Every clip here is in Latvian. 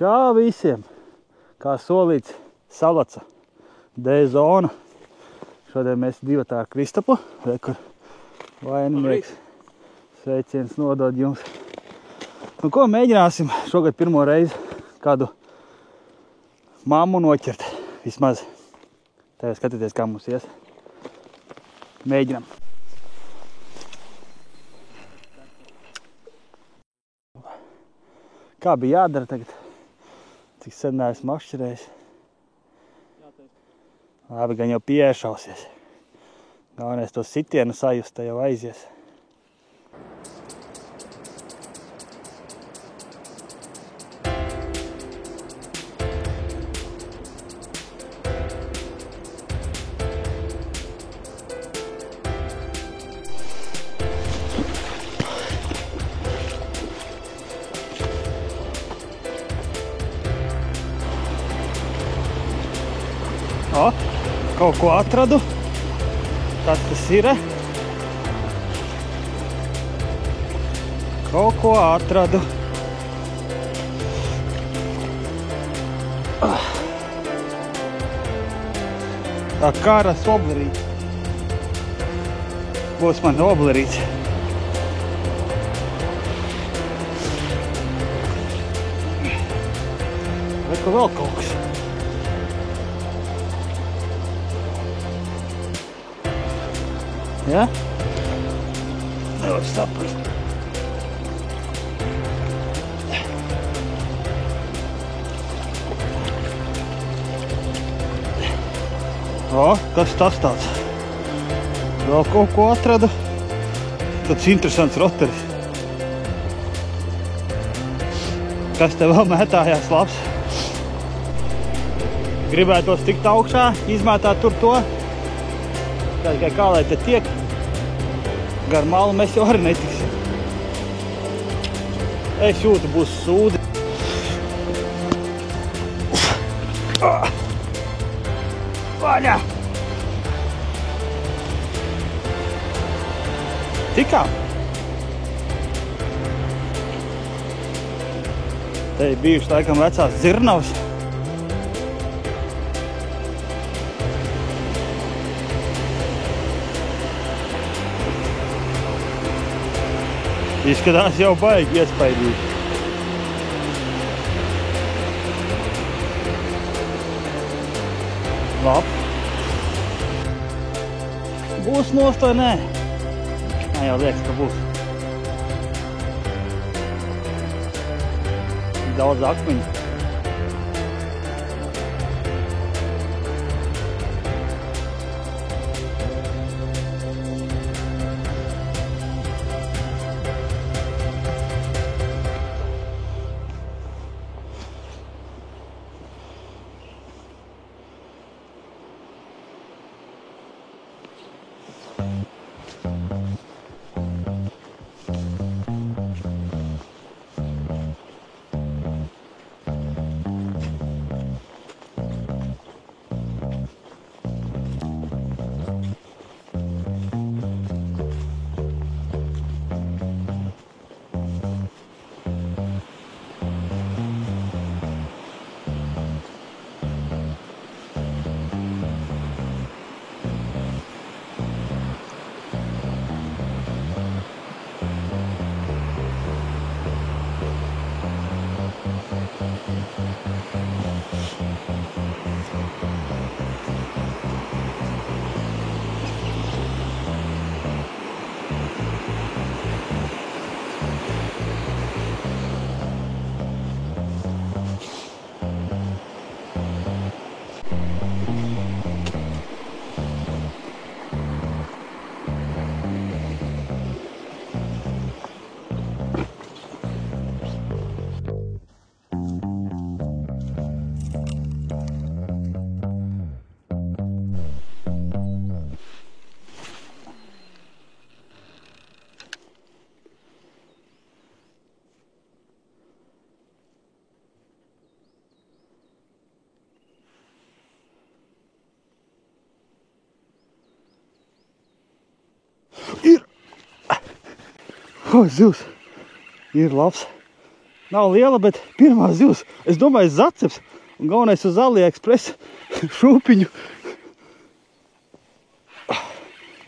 Čau visiem! Kā solīts, Salaca, D-zona. Šodien mēs divatā ar Kristapu, kur vaininieks. Sveiciens nodod jums. Nu ko, mēģināsim šogad pirmo reizi kādu mammu noķert. Vismaz. Tev skatieties, kā mums ies. Mēģinam. Kā bija jādara tagad? Cik sen neesmu atšķirējis. Labi, gan jau piešausies. Galvenais to sitienu sajust, te jau aizies. O, kaut ko atradu. Kas tas ir? Kaut ko atradu. Tā kāras oblerīts. Būs man oblerīts. Reku vēl kaut kas. Ja? Nevar saprast. O, kas tas tāds? Vēl kaut ko atradu. Tāds interesants roteris. Kas te vēl mētājās labs? Gribētos tikt augšā, izmētāt tur to. Tikai kā lai te tiek, gar malu mēs jau arī netiksim. Es jūtu, būs sūdi. Vaļā! Tikām? Te ir bijuši laikam vecās dzirnavas. Izskatās jau baigi iespaidīgi. Labi. Būs nost vai nē? Nē, jau liekas, ka būs. Daudz akmeņu. Ir! O, zivs! Ir labs. Nav liela, bet pirmā zivs, es domāju, zaceps. Un galvenais uz AliExpress šūpiņu.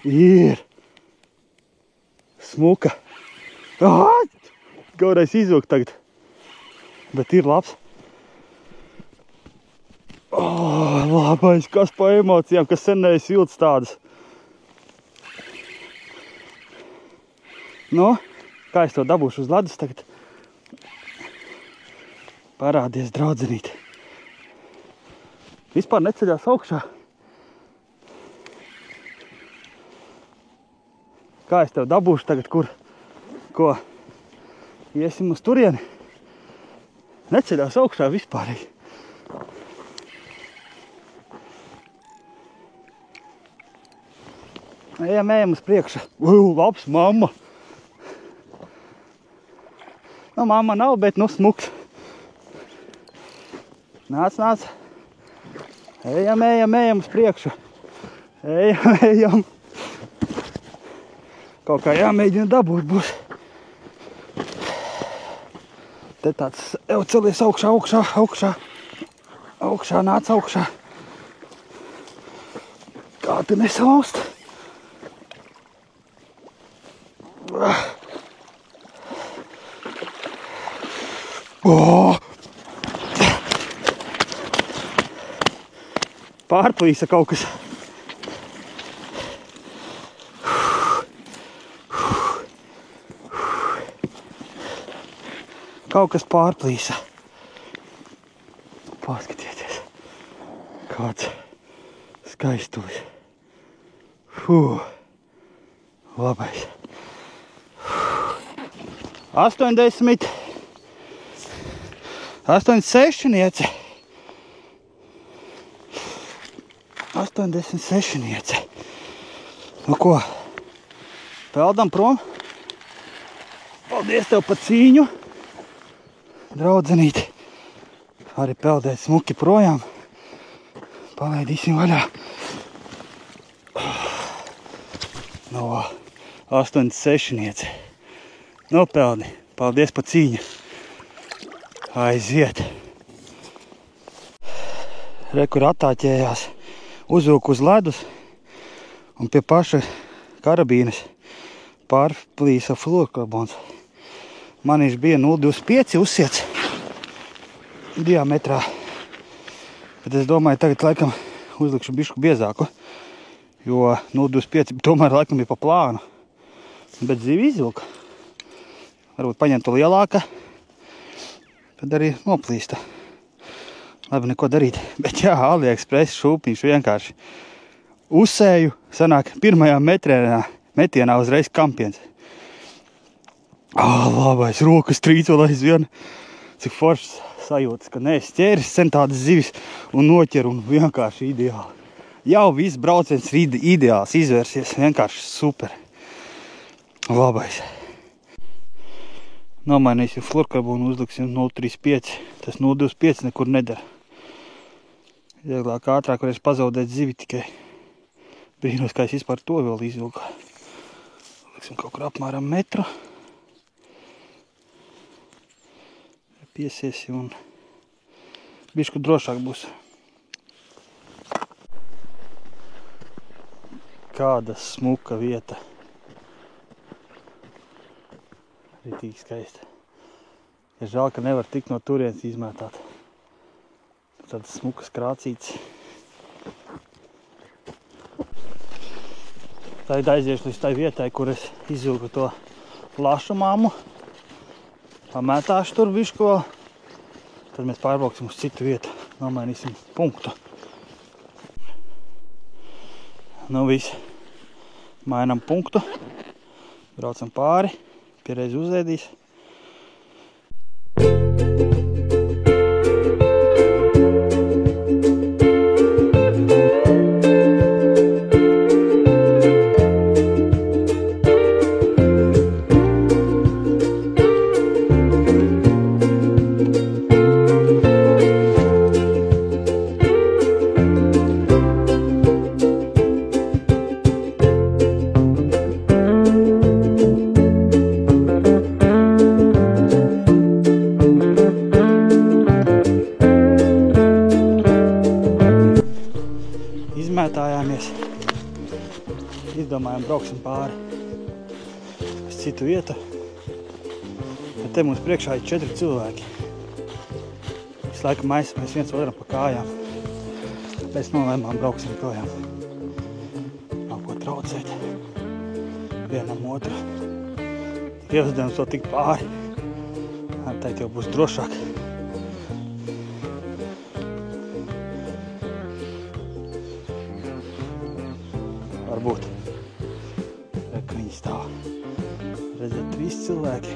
Ir. Smuka. Galvenais izvilkt tagad. Bet ir labs. Labais, kas pa emocijām, kas sen neesi vilcis tādas. Nu, kā es to dabūšu uz ledus tagad? Parādies, draudzenīt. Vispār neceļās augšā. Kā es tev dabūšu tagad, kur? Ko? Iesim uz turieni? Neceļās augšā vispārīgi. Ejam uz priekšu. Labs, mamma. Nu, mamma nav, bet nu smuks. Nāc. Ejam uz priekšu. Ejam. Kaut kā jāmēģina dabūt būs. Te tāds, celies augšā, nāc augšā. Kā tu nesaust? Pārplīsa kaut kas. Kaut kas pārplīsa. Paskatieties. Kāds skaistulis. Labais. 86 niece. 86 niece. Nu ko? Peldam prom. Paldies tev par cīņu. Draudzenīti. Arī peldēt smuki projām. Palaidīsim vaļā. No 86 niece. Nopeldi. Paldies par cīņu. Aiziet. Rekur attāķējās. Uzvilku uz ledus. Un pie paša karabīnes pārplīsa fluorkarbons. Man viņš bija 0,25 uzsiets diametrā. Bet es domāju, tagad laikam uzlikšu bišku biezāku. Jo 0,25 tomēr laikam bija pa plānu. Bet zivi izvilka. Varbūt paņemtu lielāka. Tad arī noplīsta. Labi, neko darīt. Bet jā, AliExpress šūpiņš vienkārši uzsēju. Sanāk, pirmajā metienā uzreiz kampiens. Labais, rokas trīc vēl aizvien. Cik foršs sajūtas, ka neesi ķēris sen tādas zivis un noķer un vienkārši ideāli. Jau viss brauciens ir ideāls, izvērsies. Vienkārši super. Labais. Nomainīsim fluorkarbonu, uzliksim 0,35. Tas 0,25 nekur nedara. Vieglāk, ātrāk varēs pazaudēt zivi tikai. Brīnos, kā es vispār to vēl izvilku. Liksim kaut kur apmēram metru. Piesiesim un bišku drošāk būs. Kāda smuka vieta. Ritīgi skaista. Ir žēl, ka nevar tikt no turienes izmētāt. Tādas smukas krācītes. Tagad aiziešu līdz tai vietai, kur es izvilku to lašu māmu. Pamētāšu tur bišku vēl. Tad mēs pārbrauksim uz citu vietu. Nomainīsim punktu. Nu viss. Mainam punktu. Braucam pāri. Pierreiz uzēdīs. domājam, brauksim pāri uz citu vietu. Bet te mums priekšā ir 4 cilvēki. Visu laiku maisamies viens otram pa kājām. Mēs nolēmām brauksim projām. Nav ko traucēt. Vienam otru. Tik ievzdevums to tik pāri. Tēt jau būs drošāk. Varbūt. Ka viņi stāv. Redzēt, 3 cilvēki.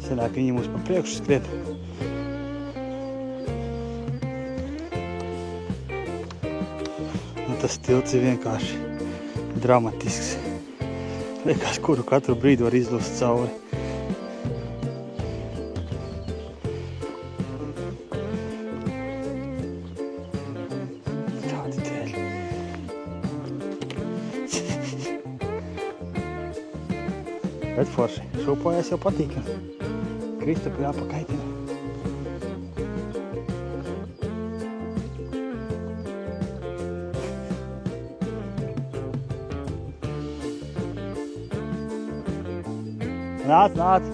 Senāk viņi mums pa priekšu skriet. Nu, tas tilts ir vienkārši dramatisks. Liekas, kuru katru brīdi var izlust cauri. Tādi ceļi. Bet forši. Šūpojās jau patīkami. Kristapu jāpakaitina. Nāc, nāc!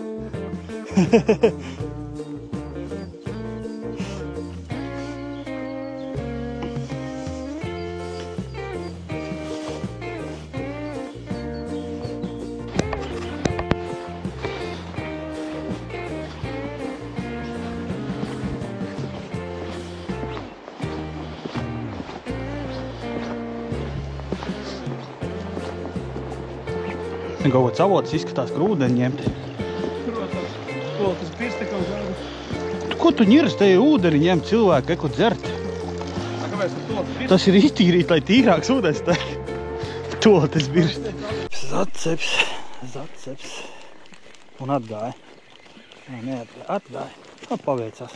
Kaut kāds avots izskatās, ka ūdeni ņemt. Tas pirstekam gādu. Ko tu ņirs te ūdeni ņemt cilvēku, ko dzert? Kāpēc tu to pirst? Tas ir iztīrīt, lai tīrāks ūdens tā. To tas birst. Zaceps. Un atgāja. Atgāja. Tā paveicās.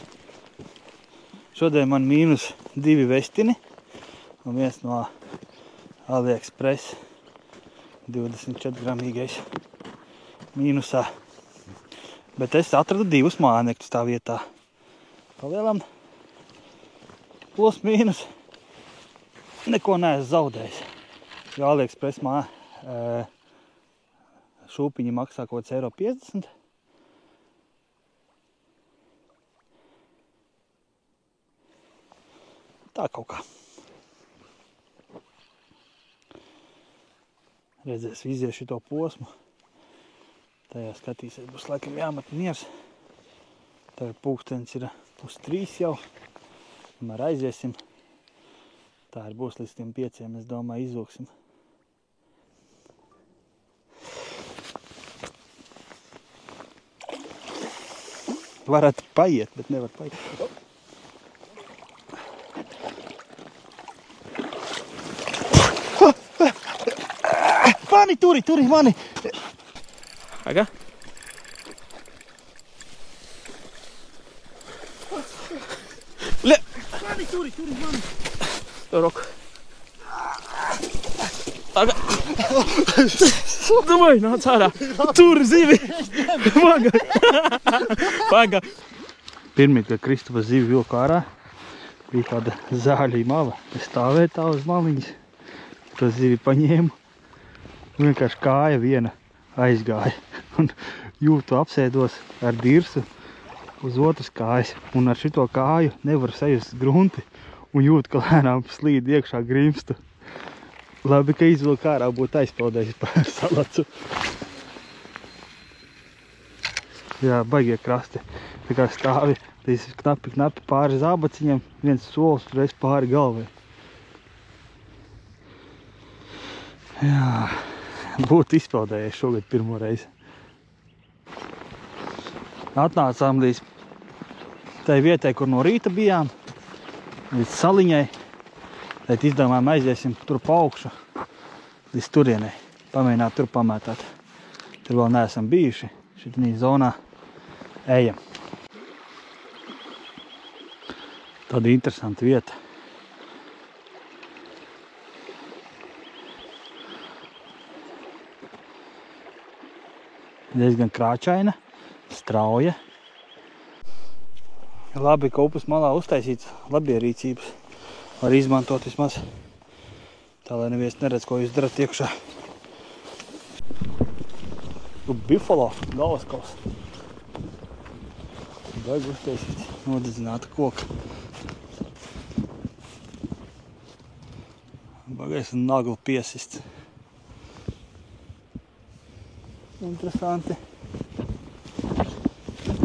Šodien man -2 vestini. Un viens no AliExpress 24 gramīgais mīnusā. Bet es atradu 2 mānekļus tā vietā. Palielam plus mīnus. Neko neesmu zaudējis. Jo AliExpress šūpiņi maksā kaut kāds €50. Tā kaut kā. Redzēs izies šito posmu. Tajā skatīsies, būs laikam jāmat miers. Tagad pulkstenis ir 2:30 jau. Tomēr aiziesim. Tā ir būs līdz tiem 5, es domāju, izvilksim. Varat paiet, bet nevar paiet. Mani, turi, mani! Aga? Le! Mani, turi, mani! Roku. Aga! Domāju, nāc ārā! Tur zivi! Paga! Pirmie, kad Kristapa zivi vilku ārā, bija tāda zāļī mala. Es stāvēju tā uz maliņas, to zivi paņēmu. Vienkārši kāja viena aizgāja. Un jūtu apsēdos ar dirsu uz otras kājas. Un ar šito kāju nevaru sajust grunti. Un jūtu, ka lēnām slīd iekšā grimstu. Labi, ka izvilku ārā, būtu aizpeldējis par salacu. Jā, baigie krasti. Tā kā stāvi knapi pāri zābaciņam, viens solis tur pāri galvai. Jā, būtu izpeldējies šogad pirmo reizi. Atnācām līdz tai vietai, kur no rīta bijām, līdz saliņai. Tad izdomājām aiziesim tur pa augšu, līdz turienei. Pamēģināt tur pamētāt. Tur vēl neesam bijuši, šitā zonā ejam. Tāda interesanta vieta. Diezgan krāčaina, strauja. Labi, ka upes malā uztaisīts labierīcības, var izmantot vismaz. Tā, lai neviens neredz, ko jūs darat iekšā. Bifalo galvaskals. Baigi uztaisīt nodedzināta koka. Bagais un nagli piesists. Interesanti.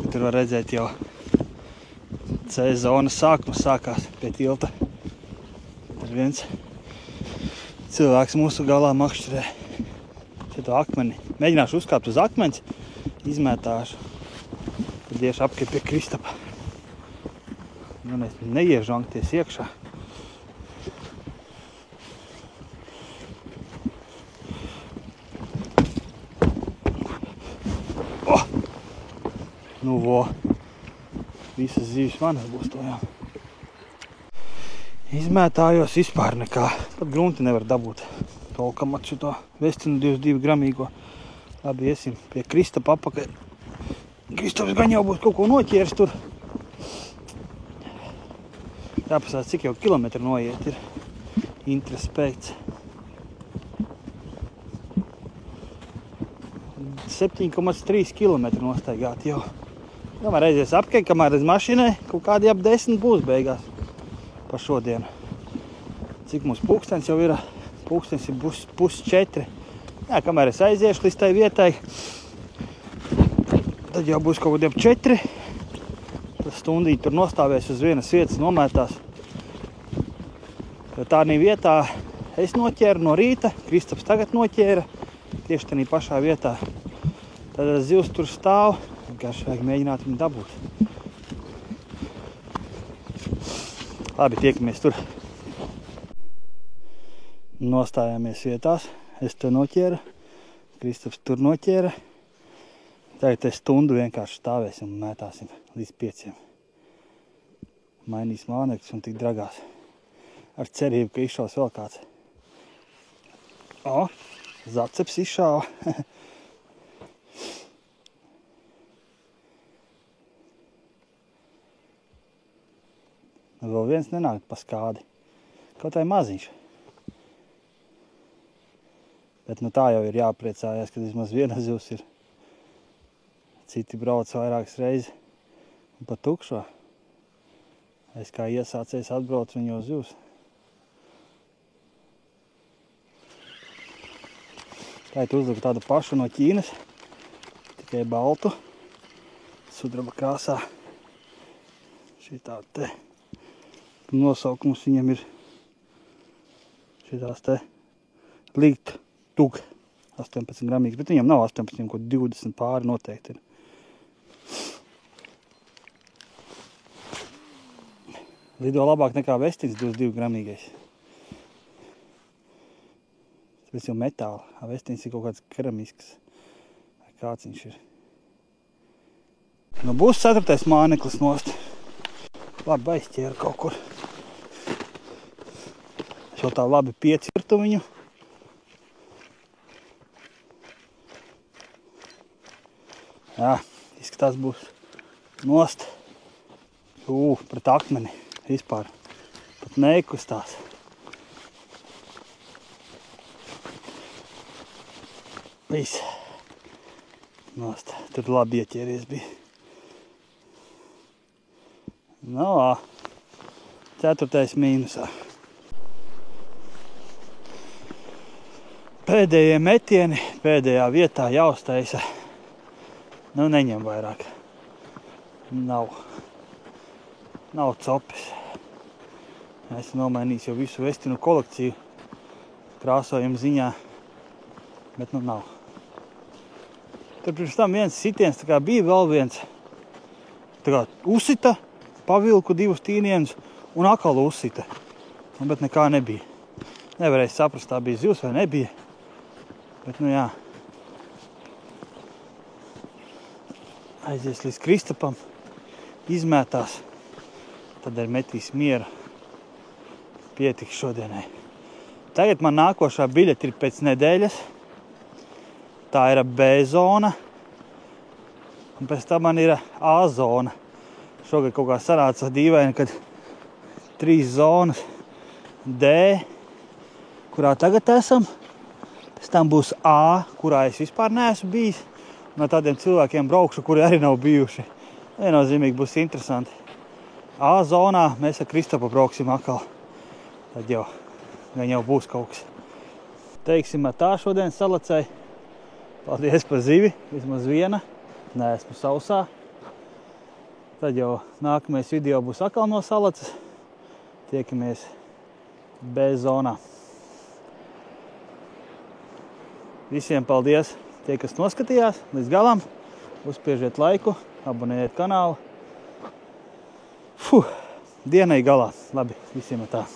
Tur var redzēt jau C zonas sākums sākās pie tilta. Tur viens cilvēks mūsu galā makšķerē šito akmeni. Mēģināšu uzkāpt uz akmens, izmētāšu. Tad iešu apkārt pie Kristapa. Neiežankties iekšā. Nu, vo. Visas zīves manas būs to, jā. Izmētājos vispār nekā. Pat grunti nevar dabūt. Tolkam atšito vestinu 22 gramīgo. Labi, iesim pie Kristapa apakaļ. Kristaps gan jau būs kaut ko noķēris tur. Jāpasāc, cik jau kilometri noiet ir. Interesi pēc. 7,3 kilometri nostaigāt jau. Kamēr aizies apkārt, kamēr aiz mašīnai, kaut kādi ap 10 būs beigās pa šodienu. Cik mums pulkstens jau ir? Pulkstens ir pus 4. Jā, kamēr es aiziešu līdz tai vietai, tad jau būs kaut kādiem 4. Tas stundīgi tur nostāvēs uz vienas vietas, nomētās. Tādā vietā es noķēru no rīta, Kristaps tagad noķēra, tieši tādā pašā vietā. Tad zivs tur stāv. Vienkārši vajag mēģināt viņu dabūt. Labi, tiekamies tur. Nostājāmies vietās. Es te noķēru. Kristaps tur noķēra. Tagad es stundu vienkārši stāvēsim un mētāsim līdz 5. Mainīs mānekļus un tik dragās. Ar cerību, ka izšaus vēl kāds. O, zaceps izšāva. Vēl viens nenāk pa skādi. Kaut tai maziņš. Bet nu tā jau ir jāpriecājās, kad vismaz viena zivs ir. Citi brauc vairākas reizes un pa tukšo. Es kā iesācējs atbraucu un jau zivs. Tagad uzliku tādu pašu no Ķīnas, tikai baltu, sudraba krāsā. Šitā te. Nosaukums viņam ir šitās te likt tug 18 gramīgs, bet viņam nav 18, ko 20 pāri noteikti ir. Lido labāk nekā vestins 22 gramīgais. Tas jau metāli, vestins ir kaut kāds keramisks, vai kāds viņš ir. Nu būs 4. māneklis nost. Labi aizķēra kaut kur. Es jau tā labi piecirtu viņu. Jā, izskatās būs nost. Pret akmeni vispār. Pat neikustās. Viss. Nost. Tur labi ieķēries bija. No, 4. mīnusā. Pēdējie metieni, pēdējā vietā jāuztaisa. Nu, neņem vairāk. Nav copis. Esmu nomainījis jau visu vestinu kolekciju krāsojumu ziņā, bet nu nav. Tur pirms tam viens sitiens, tā kā bija vēl viens, tā kā uzsita, pavilku 2 tīnienus un atkal uzsita. Bet nekā nebija. Nevarēja saprast, tā bija zivs vai nebija. Bet nu jā. Aizies līdz Kristapam, izmētās. Tad arī metīs mieru. Pietiks šodienai. Tagad man nākošā biļete ir pēc nedēļas. Tā ir B zona. Un pēc tam man ir A zona. Šogad kaut kā sanāca dīvaini, kad 3 zonas D, kurā tagad esam. Pēc tam būs A, kurā es vispār neesmu bijis. No tādiem cilvēkiem braukšu, kuri arī nav bijuši. Viennozīmīgi būs interesanti. A zonā mēs ar Kristapu brauksim atkal. Tad jau būs kaut kas. Teiksim tā šodien salacei. Paldies par zivi, vismaz viena. Neesmu sausā. Tad jau nākamais video būs atkal no salaces. Tiekamies B zonā. Visiem paldies, tie, kas noskatījās līdz galam. Uzspiežiet laiku, abonējiet kanālu. Dienai galā. Labi, visiem tā.